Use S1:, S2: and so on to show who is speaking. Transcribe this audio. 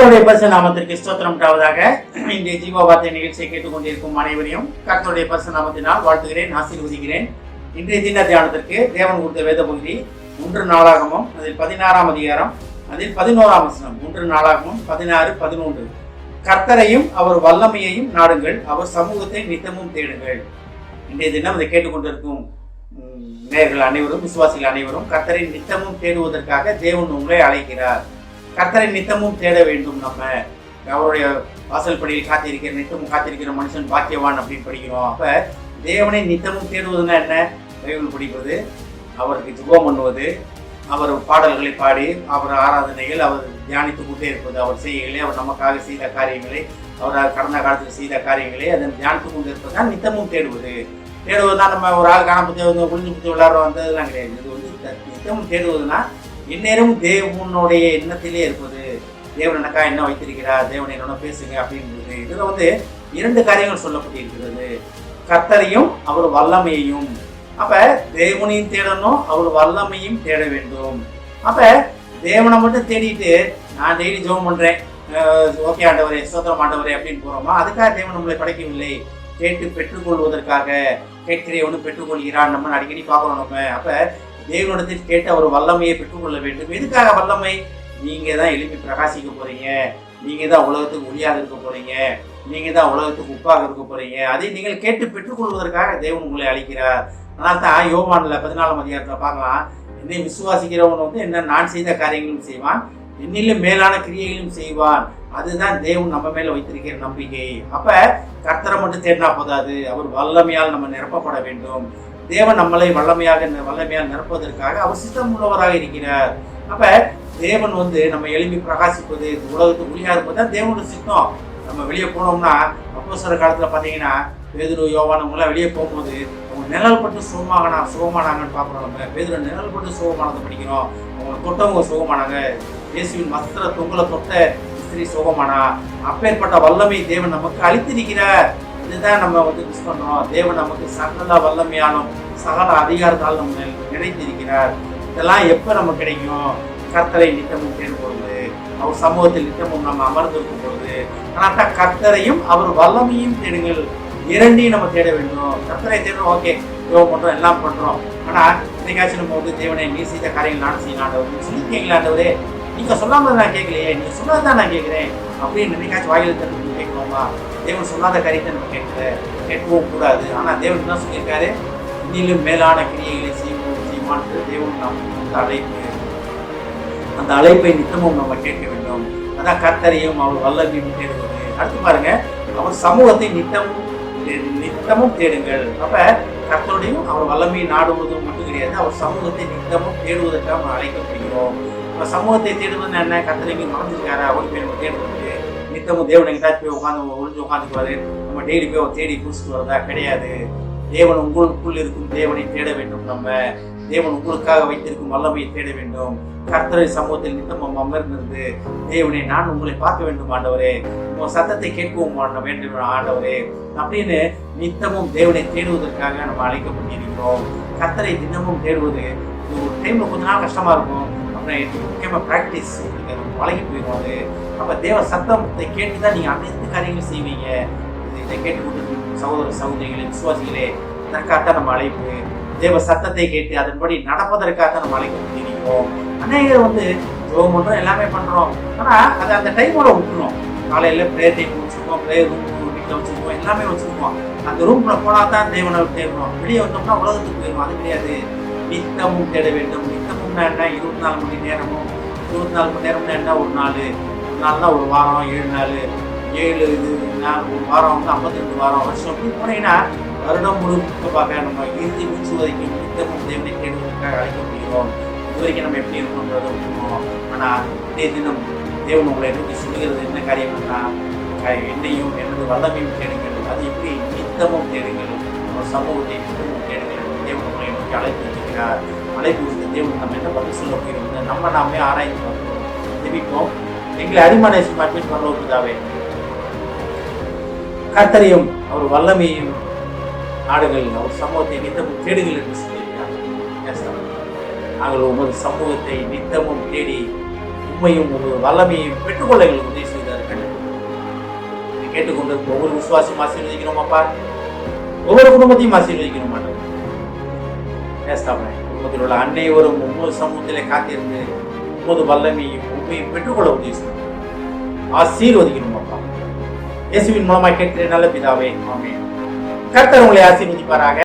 S1: கர்த்தருடைய பரிசு நாமத்திற்கு ஸ்தோத்திரம் உண்டாவதாக. இன்றைய ஜீவ வார்த்தை நிகழ்ச்சியை கேட்டுக்கொண்டிருக்கும் அனைவரையும் கர்த்தருடைய பரிசு நாமத்தினால் வாழ்த்துகிறேன், ஆசீர்வதிக்கிறேன். இன்றைய தின தியானத்திற்கு தேவன் கொடுத்த வேத பகுதி 1 நாளாகமம், அதில் 16ஆம் அதிகாரம், அதில் 11ஆம் வசனம். 1 நாளாகமம் 16-11. கர்த்தரையும் அவர் வல்லமையையும் நாடுங்கள், அவர் சமூகத்தை நித்தமும் தேடுங்கள். இன்றைய தினம் அதை கேட்டுக்கொண்டிருக்கும் நேயர்கள் அனைவரும், விசுவாசிகள் அனைவரும் கர்த்தரை நித்தமும் தேடுவதற்காக தேவன் உங்களை அழைக்கிறார். கர்த்தரை நித்தமும் தேட வேண்டும். நம்ம அவருடைய வாசல் படியில் காத்திருக்கிற நித்தமும் காத்திருக்கிற மனுஷன் பாக்கியவான் அப்படின்னு படிக்கிறோம். அப்ப தேவனை நித்தமும் தேடுவதுன்னா என்ன? பைபிள் படிப்பது, அவருக்கு ஜெபம் பண்ணுவது, அவர் பாடல்களை பாடி, அவர் ஆராதனைகள், அவர் தியானித்து கொண்டே இருப்பது, அவர் செய்கைகளை, அவர் நமக்காக செய்த காரியங்களை, அவர் கடந்த காலத்தில் செய்த காரியங்களை அதன் தியானித்து கொண்டு இருப்பது தான் நித்தமும் தேடுவது. தேடுவதுதான் நம்ம ஒரு ஆள் காணப்பத்தி குளிஞ்சு குத்தி விளையாடுறோம் வந்ததுலாம் கிடையாது. இது வந்து நித்தமும் தேடுவதுன்னா இந்நேரமும் தேவனுடைய எண்ணத்திலே இருப்பது. தேவன் எனக்கா என்ன வைத்திருக்கிறார், தேவன் என்னோட பேசுங்க அப்படின்றது. இதுல வந்து 2 காரியங்கள் சொல்லப்பட்டிருக்கிறது, கர்த்தரையும் அவர் வல்லமையையும். அப்ப தேவனையும் தேடணும், அவர் வல்லமையும் தேட வேண்டும். அப்ப தேவனை மட்டும் தேடிட்டு நான் டெய்லி ஜெபம் பண்றேன், ஓகே ஆண்டவரே, ஸ்தோத்திரம் ஆண்டவரே அப்படின்னு போறோமா? அதுக்காக தேவன் நம்மளை படைக்கவில்லை. கேட்டு பெற்றுக்கொள்வதற்காக, கேட்கிறவனு பெற்றுக்கொள்கிறான் நம்ம அடிக்கடி பார்க்கணும் நம்ம. அப்ப தேவனிடத்தில் கேட்டு அவர் வல்லமையை பெற்றுக்கொள்ள வேண்டும். எதுக்காக வல்லமை? நீங்க தான் எழுப்பி பிரகாசிக்க போறீங்க, நீங்க தான் உலகத்துக்கு ஒளியாக இருக்க போறீங்க, நீங்க தான் உலகத்துக்கு உப்பாக இருக்க போறீங்க. அதை நீங்கள் கேட்டு பெற்றுக்கொள்வதற்காக தேவன் உங்களை அழைக்கிறார். அதனால தான் யோவான்ல 14ஆம் அதிகாரத்துல பார்க்கலாம், என்னை விசுவாசிக்கிறவன் வந்து என்ன நான் செய்த காரியங்களும் செய்வான், என்னிலும் மேலான கிரியைகளும் செய்வான். அதுதான் தேவன் நம்ம மேல வைத்திருக்கிற நம்பிக்கை. அப்ப கர்த்தரை மட்டும் தேடினா போதாது, அவர் வல்லமையால் நம்ம நிரப்பப்பட வேண்டும். தேவன் நம்மளை வல்லமையால் நிரப்புவதற்காக அவர் சித்தம் உள்ளவராக இருக்கிறார். அப்ப தேவன் வந்து நம்ம எழுப்பி பிரகாசிப்பது, உலகத்துக்கு ஒளியா இருப்பது தான் தேவனோட சித்தம். நம்ம வெளியே போனோம்னா அப்போஸ்தலர் காலத்துல பாத்தீங்கன்னா பேதுரு, யோவான் அவங்களாம் வெளியே போகும்போது அவங்க நிழல் பட்டு சுகமானாங்கன்னு பார்க்குறோம். நம்ம பேதுரு நிழல் பட்டு சுகமானதை படிக்கிறோம். அவங்க தொட்டவங்க சுகமானாங்க, இயேசுவின் வஸ்திர தொங்கலை தொட்ட ஸ்திரீ சுகமானா. அப்பேற்பட்ட வல்லமை தேவன் நமக்கு அளித்திருக்கிறார். இதுதான் நம்ம வந்து மிஸ் பண்றோம். தேவன் நமக்கு சகல வல்லமையாலும் சகல அதிகாரத்தால் நம்ம நினைத்திருக்கிறார். இதெல்லாம் எப்ப நம்ம கிடைக்கும்? கர்த்தரை நித்தமும் தேடும் பொழுது, அவர் சமூகத்தில் நித்தமும் நம்ம அமர்ந்திருக்கும் பொழுது. ஆனால் கர்த்தரையும் அவர் வல்லமையும் தேடுங்கள், 2ஐயும் நம்ம தேட வேண்டும். கர்த்தரை தேடணும், ஓகே யோகம் பண்றோம், எல்லாம் பண்றோம். ஆனா இன்னைக்காச்சும் நம்ம வந்து தேவனை நீ செய்த காரியங்கள் நான் செய்யலாண்டவர் சொல்லிருக்கீங்களாண்டவரே, நீங்க சொல்லாம நான் கேட்கலையே, நீங்க சொன்னதான் நான் கேட்கிறேன் அப்படின்னு என்னைக்காச்சும் வாயில தந்து கேட்கணுமா? தேவன் சொல்லாத காரியத்தை நம்ம கேட்கவும் கூடாது. ஆனா தேவன் என்ன சொல்லியிருக்காரு? இன்னிலும் மேலான கிரியைகளை செய்வான் தேவன் நமக்கு அழைப்பு. அந்த அழைப்பை நித்தமும் நம்ம கேட்க வேண்டும். அதான் கர்த்தரையும் அவர் வல்லமையும் தேடுவது. அடுத்து பாருங்க, அவர் சமூகத்தை நித்தமும் தேடுங்கள். அப்ப கர்த்தருடையும் அவர் வல்லமையை நாடுவதும் மட்டும் கிடையாது, அவர் சமூகத்தை நித்தமும் தேடுவதற்காக நம்ம அழைக்கப்படுகிறோம். இப்ப சமூகத்தை தேடுவதுன்னு என்ன? கர்த்தரையும் மறந்துருக்காரா? ஒரு பேர் நம்ம தேடுவது நித்தமும் தேவன் எங்கிட்டாச்சும் போய் ஒளிஞ்சு உட்காந்துக்குவாரு, நம்ம டெய்லி போய் தேடி குடிச்சிட்டு வரதா? கிடையாது. தேவன் உங்களுக்குள் இருக்கும் தேவனை தேட வேண்டும். நம்ம தேவன் உங்களுக்காக வைத்திருக்கும் வல்லமையை தேட வேண்டும். கர்த்தரை சமூகத்தில் நித்தமும் அமர்ந்திருந்து, தேவனை நான் உங்களை பார்க்க வேண்டும் ஆண்டவரே, உங்க சத்தத்தை கேட்கவும் வேண்டும் ஆண்டவரே அப்படின்னு நித்தமும் தேவனை தேடுவதற்காக நம்ம அழைக்கப்பட்டிருக்கிறோம். கர்த்தரை தினமும் தேடுவது இது ஒரு டைம்ல கொஞ்ச நாள் கஷ்டமா இருக்கும், அப்புறம் முக்கியமா பிராக்டிஸ் பழகி போயிடும் அது. அப்ப தேவ சத்தத்தை கேட்டுதான் நீங்க அனைத்து காரியங்களும் செய்வீங்க. இதை கேட்டுக்கொண்டு சகோதர சகோதரிகளே, விசுவாசிகளே, இதற்காகத்தான் நம்ம அழைப்பு. தேவ சத்தத்தை கேட்டு அதன்படி நடப்பதற்காக நம்ம அழைக்கப்பட்டிருக்கிறோம். அநேகர் வந்து ஜெபம் பண்றோம், எல்லாமே பண்றோம், ஆனா அதை அந்த டைமோட விட்டுரும். காலையில பிரேயர் டைம் வச்சிருக்கோம், பிரேயர் ரூம் வீட்டில் வச்சிருக்கோம், எல்லாமே வச்சிருக்கோம். அந்த ரூம்ல போனா தான் தேவனை தேடணும். வெளியே வந்தோம்னா உலகத்துக்கு போயிடும். அது கிடையாது. நித்தமும் தேட வேண்டும். நித்தமும்னா என்ன? 24 மணி நேரமும். 24 மணி நேரம்னா என்ன? ஒரு நாள்னா ஒரு வாரம், 7 நாள், 7 நாள், ஒரு வாரம் வந்து 52 வாரம், வருஷம் அப்படி போனீங்கன்னா வருடம் முழுக்க பார்க்க நம்ம இறுதி மூச்சு வரைக்கும் நித்தமும் தேவனை தேடுவதற்காக அழைக்கப்படுகிறோம். இது வரைக்கும் நம்ம எப்படி இருக்கணுன்றதை விட்டுருவோம். ஆனா இதே தினம் தேவன் உங்களை நோக்கி சொல்லுகிறது என்ன காரியம்னா, என்னையும் எனது வல்லமையும் தேடுங்கள். அது எப்படி? நித்தமும் தேடுங்கள், நம்ம சமூகத்தை நித்தமும் தேடுங்கள். தேவன் உங்களை நோக்கி அழைப்பு இருக்கிறார். அழைப்பு கொடுத்த தேவன் நம்ம என்ன பதில் சொல்ல போகிறோம்? நம்ம நாமே ஆராய்ந்து பார்க்கிறோம். ஜெபிப்போம். எங்களை அடிமனேசம் அட்மிட் பண்ணுவதாவே, கர்த்தரையும் அவர் வல்லமையும் நாடுகள், அவர் சமூகத்தை நித்தமும் தேடுகள் என்று சொல்லியிருக்கிறார். நாங்கள் உமது சமூகத்தை நித்தமும் தேடி உண்மையும் உமது வல்லமையும் பெற்றுக்கொள்ள எங்களுக்கு உதவி கேட்டுக்கொண்டு ஒவ்வொரு விசுவாசியும் ஆசீர்வதிக்கிறோம் அப்பா. ஒவ்வொரு குடும்பத்தையும் ஆசீர்வதிக்கிறோம் ஆண்டவரே. குடும்பத்தில் உள்ள அன்னையோரும் ஒவ்வொரு சமூகத்திலே காத்திருந்து ஒவ்வொரு வல்லமையும் உண்மையும் பெற்றுக்கொள்ள உதவி செய்யும். ஆசீர்வதிக்கிறோம் அப்பா. இயேசுவின் மூலமாய் கேட்கிறேன் நல்ல பிதாவே, ஆமென். கர்த்தர் உங்களை ஆசீர்வதிப்பாராக.